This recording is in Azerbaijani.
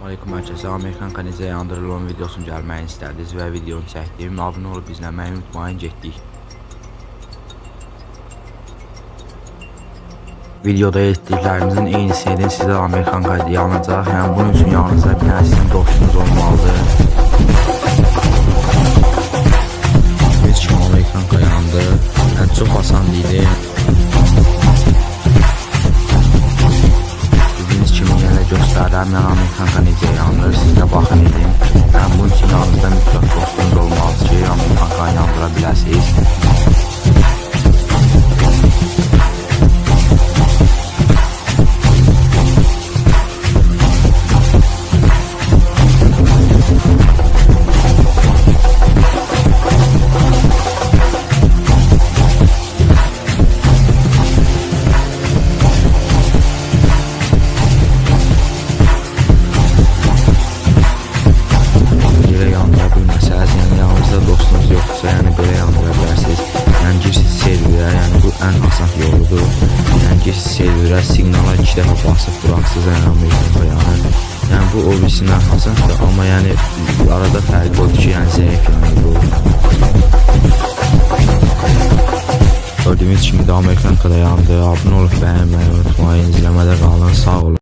Aleyküm herkese. Amerikan kanizə yandırılma videosunu gəlməyini istədiniz və videonu çəkdim. Abunə olub izləməyi unutmayın, getdik. Videoda etdiklərimizin eynisini edin, sizə Amerikan kaydı yanacaq. Yəni bunun üçün yanınızda bir dənə sizin dostunuz olmalıdır. Biz kimi Amerikan kayandı. Yəni çox asan idi. Göstərəm, mən Amerikan kanizə yandır, sizə baxın edin. Yəni bunun üçün yanınızda mütləq dostunuz olmalıdır ki, Amerikan kanı yandıra biləsiniz. Dostunuz yoxsa, yəni belə yandıra bilərsiniz. Yəni girsiz serverə, yəni bu ən asan yoludur. Yəni girsiz serverə siqnala 2 dəfə basıb buraxsınız, yəni Amerikan kayanı. Yəni bu o birisindən asandır, amma yəni arada fərq odur ki, yəni zəif yanır bu. Gördüyünüz kimi də Amerikan kayanı yandı. Abunə olub bəyənməyi unutmayın, izləmədə qalın, sağ olun.